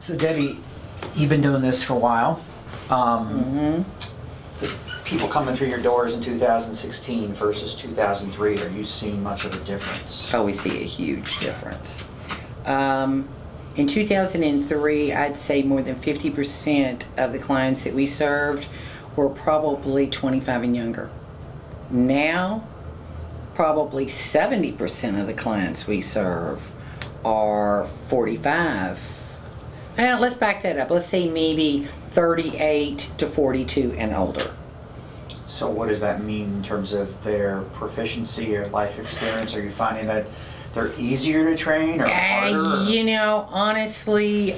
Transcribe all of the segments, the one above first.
So Debbie, you've been doing this for a while. The people coming through your doors in 2016 versus 2003, are you seeing much of a difference? Oh, we see a huge difference. In 2003, I'd say more than 50% of the clients that we served were probably 25 and younger. Now, probably 70% of the clients we serve are 45. Now, let's back that up. Let's say maybe 38 to 42 and older. So what does that mean in terms of their proficiency or life experience? Are you finding that they're easier to train or harder? You know, honestly,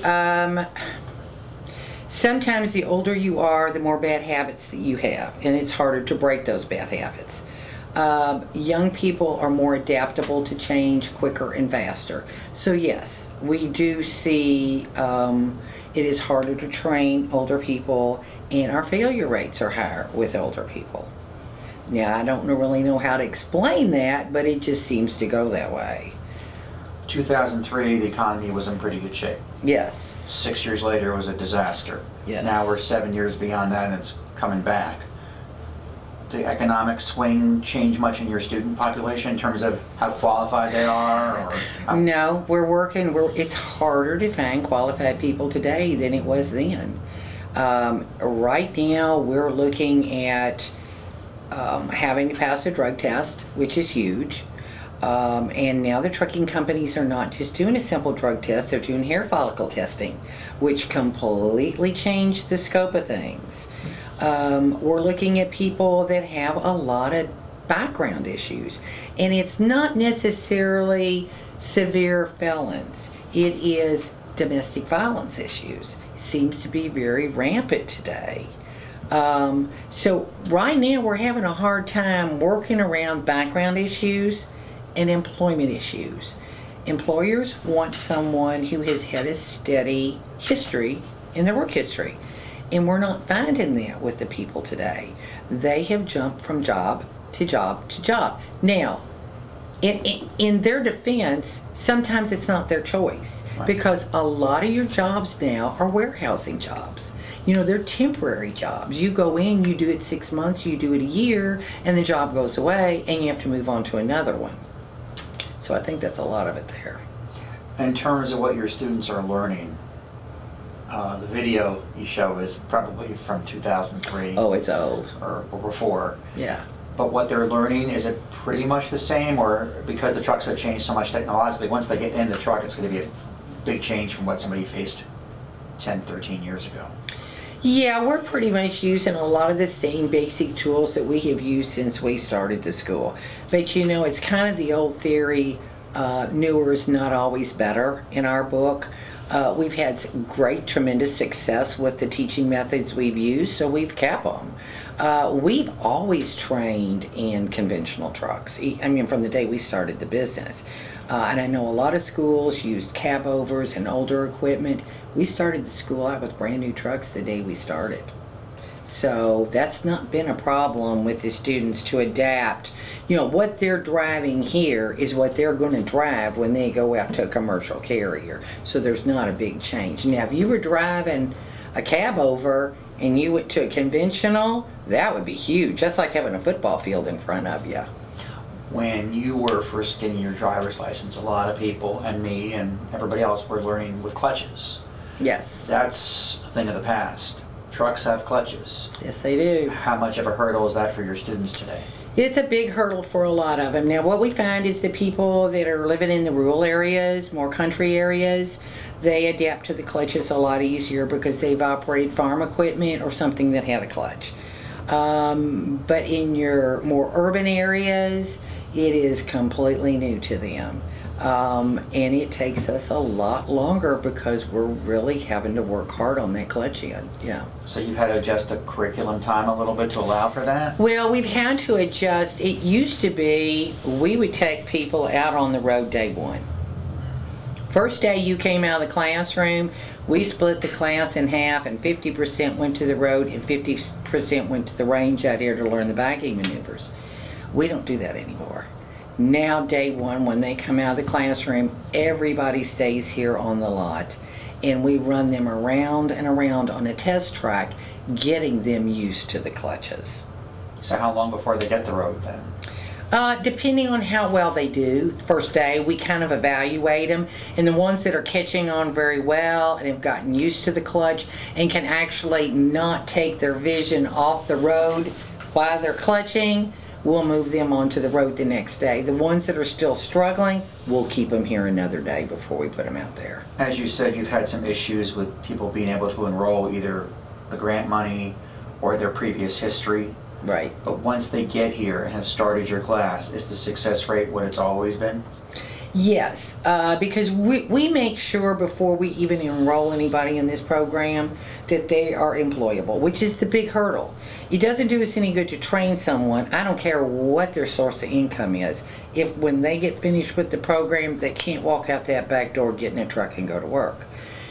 sometimes the older you are, the more bad habits that you have, and it's harder to break those bad habits. Young people are more adaptable to change quicker and faster. So yes, we do see it is harder to train older people, and our failure rates are higher with older people. Now, I don't really know how to explain that, but it just seems to go that way. 2003, the economy was in pretty good shape. Yes. 6 years later, it was a disaster. Yes. Now we're 7 years beyond that and it's coming back. The economic swing change much in your student population in terms of how qualified they are? Or No, it's harder to find qualified people today than it was then. Right now, we're looking at having to pass a drug test, which is huge. And now the trucking companies are not just doing a simple drug test, they're doing hair follicle testing, which completely changed the scope of things. We're looking at people that have a lot of background issues, and it's not necessarily severe felons. It is domestic violence issues. It seems to be very rampant today. So right now we're having a hard time working around background issues and employment issues. Employers want someone who has had a steady history in their work history. And we're not finding that with the people today. They have jumped from job to job to job. Now, in their defense, sometimes it's not their choice. Right. Because a lot of your jobs now are warehousing jobs. You know, they're temporary jobs. You go in, you do it 6 months, you do it a year, and the job goes away, and you have to move on to another one. So I think that's a lot of it there. in terms of what your students are learning, the video you show is probably from 2003. Oh, it's old. Or before. Yeah. But what they're learning, is it pretty much the same, or because the trucks have changed so much technologically, once they get in the truck, it's going to be a big change from what somebody faced 10, 13 years ago? Yeah, we're pretty much using a lot of the same basic tools that we have used since we started the school. But you know, it's kind of the old theory, newer is not always better in our book. We've had great, tremendous success with the teaching methods we've used, so we've kept them. We've always trained in conventional trucks, I mean, from the day we started the business. And I know a lot of schools used cab overs and older equipment. We started the school out with brand new trucks the day we started. So that's not been a problem with the students to adapt. You know, what they're driving here is what they're going to drive when they go out to a commercial carrier. So there's not a big change. Now, if you were driving a cab over and you went to a conventional, that would be huge. That's like having a football field in front of you. When you were first getting your driver's license, a lot of people, and me and everybody else, were learning with clutches. Yes. That's a thing of the past. Trucks have clutches. Yes, they do. How much of a hurdle is that for your students today? It's a big hurdle for a lot of them. Now, what we find is the people that are living in the rural areas, more country areas, they adapt to the clutches a lot easier because they've operated farm equipment or something that had a clutch. But in your more urban areas, it is completely new to them. And it takes us a lot longer because we're really having to work hard on that clutch end. Yeah. So you've had to adjust the curriculum time a little bit to allow for that? Well, we've had to adjust. It used to be we would take people out on the road day one. First day you came out of the classroom, we split the class in half, and 50% went to the road and 50% went to the range out here to learn the bagging maneuvers. We don't do that anymore. Now, day one, when they come out of the classroom, everybody stays here on the lot. and we run them around and around on a test track, getting them used to the clutches. So how long before they get the road then? Depending on how well they do, first day we kind of evaluate them, and the ones that are catching on very well and have gotten used to the clutch and can actually not take their vision off the road while they're clutching, we'll move them onto the road the next day. The ones that are still struggling, we'll keep them here another day before we put them out there. As you said, you've had some issues with people being able to enroll either the grant money or their previous history. Right. But once they get here and have started your class, is the success rate what it's always been? Yes, because we make sure before we even enroll anybody in this program that they are employable, which is the big hurdle. It doesn't do us any good to train someone, I don't care what their source of income is, if when they get finished with the program, they can't walk out that back door, get in a truck and go to work.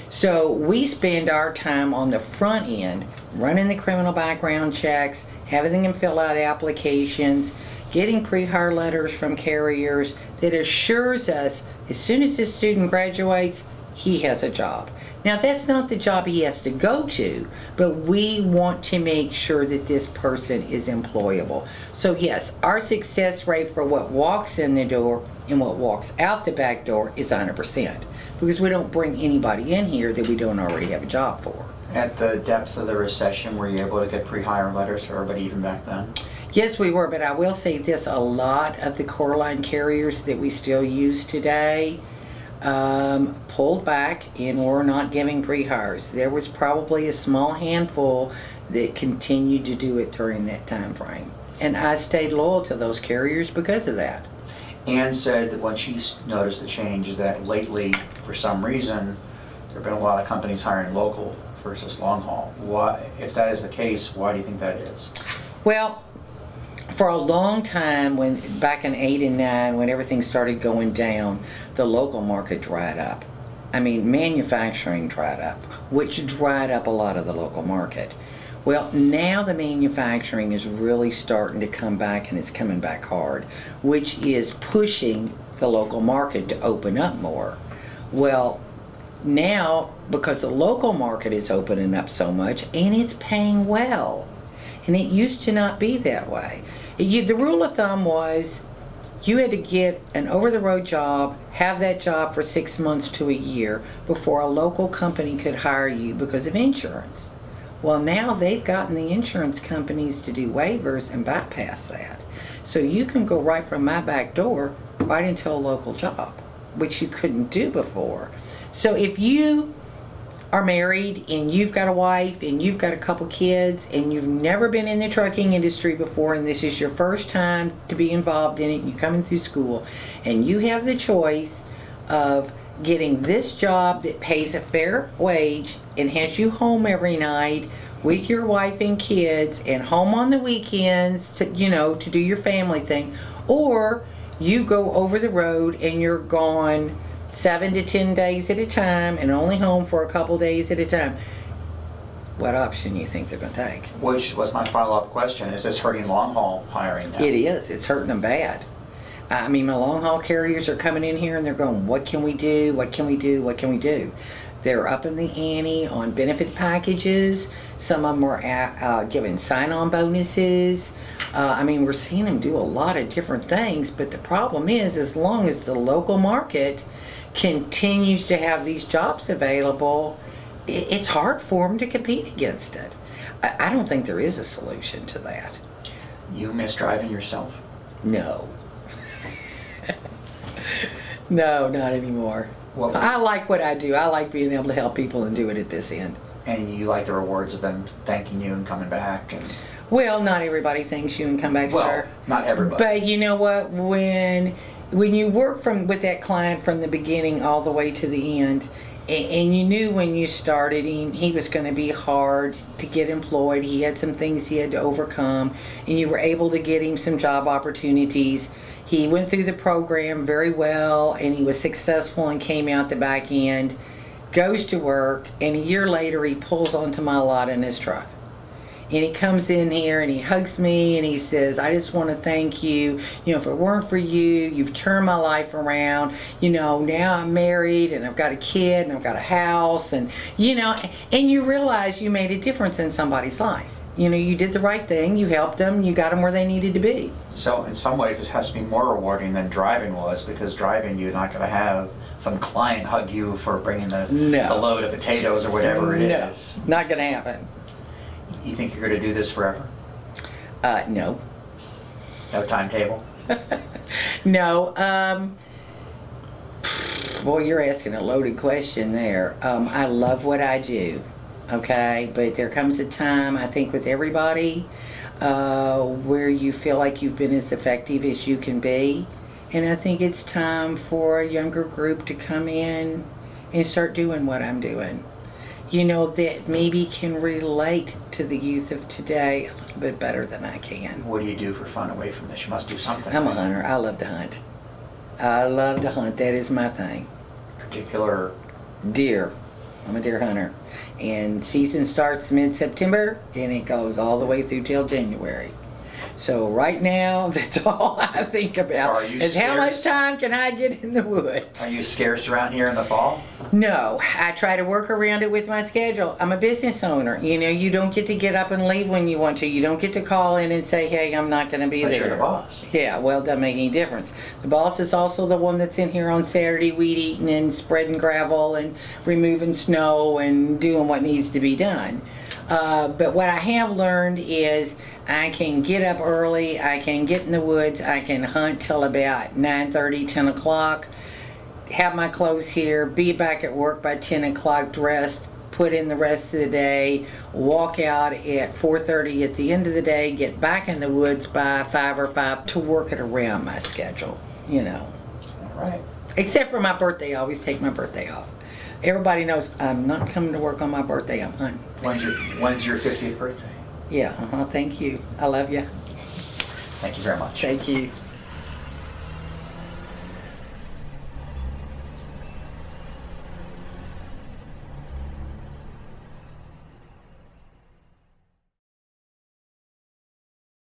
So we spend our time on the front end, running the criminal background checks, having them fill out applications, getting pre-hire letters from carriers that assures us as soon as this student graduates, he has a job. Now that's not the job he has to go to, but we want to make sure that this person is employable. So yes, our success rate for what walks in the door and what walks out the back door is 100%, because we don't bring anybody in here that we don't already have a job for. At the depth of the recession, were you able to get pre-hire letters for everybody even back then? Yes, we were, but I will say this, a lot of the core line carriers that we still use today pulled back and were not giving pre-hires. There was probably a small handful that continued to do it during that time frame. And I stayed loyal to those carriers because of that. Ann said that when she noticed the change is that lately, for some reason, there have been a lot of companies hiring local versus long haul. Why, if that is the case, why do you think that is? Well, for a long time, when back in 8 and 9, when everything started going down, the local market dried up. I mean, manufacturing dried up, which dried up a lot of the local market. Well, now the manufacturing is really starting to come back, and it's coming back hard, which is pushing the local market to open up more. Well, now, because the local market is opening up so much, and it's paying well, and it used to not be that way. The rule of thumb was you had to get an over-the-road job, have that job for 6 months to a year before a local company could hire you because of insurance. Well, now they've gotten the insurance companies to do waivers and bypass that. So you can go right from my back door right into a local job, which you couldn't do before. So if you are married and you've got a wife and you've got a couple kids and you've never been in the trucking industry before and this is your first time to be involved in it, and you're coming through school and you have the choice of getting this job that pays a fair wage and has you home every night with your wife and kids and home on the weekends to, to do your family thing, or you go over the road and you're gone 7 to 10 days at a time and only home for a couple days at a time, what option do you think they're going to take? Which was my follow-up question. Is this hurting long haul hiring now? It is. It's hurting them bad. I mean, my long haul carriers are coming in here and they're going, what can we do? What can we do? What can we do? They're upping the ante on benefit packages. Some of them are giving sign-on bonuses. I mean, we're seeing them do a lot of different things, but the problem is, as long as the local market continues to have these jobs available, it's hard for them to compete against it. I don't think there is a solution to that. You miss driving yourself? No. No, not anymore. Well, I like what I do. I like being able to help people and do it at this end. and you like the rewards of them thanking you and coming back? And Well, not everybody thanks you and come back, well, sir. not everybody. But you know what? When you work with that client from the beginning all the way to the end, and you knew when you started him, he was going to be hard to get employed. He had some things he had to overcome, and you were able to get him some job opportunities. He went through the program very well, and he was successful and came out the back end, goes to work, and a year later he pulls onto my lot in his truck. And he comes in here and he hugs me and he says, I just want to thank you. You know, if it weren't for you, you've turned my life around. You know, now I'm married and I've got a kid and I've got a house. And, you know, and you realize you made a difference in somebody's life. You know, you did the right thing. You helped them. You got them where they needed to be. So in some ways, this has to be more rewarding than driving was, because driving, you're not going to have some client hug you for bringing the load of potatoes or whatever it is. Not going to happen. You think you're going to do this forever? No. No timetable? No. Boy, you're asking a loaded question there. I love what I do, okay? But there comes a time, I think, with everybody where you feel like you've been as effective as you can be. And I think it's time for a younger group to come in and start doing what I'm doing. You know, that maybe can relate to the youth of today a little bit better than I can. What do you do for fun away from this? You must do something. I'm a hunter. I love to hunt. I love to hunt. That is my thing. Particular? Deer. I'm a deer hunter. And season starts mid-September and it goes all the way through till January. So right now, that's all I think about. So is how much time can I get in the woods? Are you scarce around here in the fall? No, I try to work around it with my schedule. I'm a business owner. You know, you don't get to get up and leave when you want to. You don't get to call in and say, hey, I'm not going to be But there. you're the boss. Yeah, well, it doesn't make any difference. The boss is also the one that's in here on Saturday weed eating and spreading gravel and removing snow and doing what needs to be done. But what I have learned is I can get up early, I can get in the woods, I can hunt till about 9:30, 10 o'clock, have my clothes here, be back at work by 10 o'clock dressed, put in the rest of the day, walk out at 4:30 at the end of the day, get back in the woods by 5 or 5 to work it around my schedule, you know. All right. Except for my birthday, I always take my birthday off. Everybody knows I'm not coming to work on my birthday, I'm hunting. When's your 50th birthday? Yeah, thank you. I love you. Thank you very much. Thank you.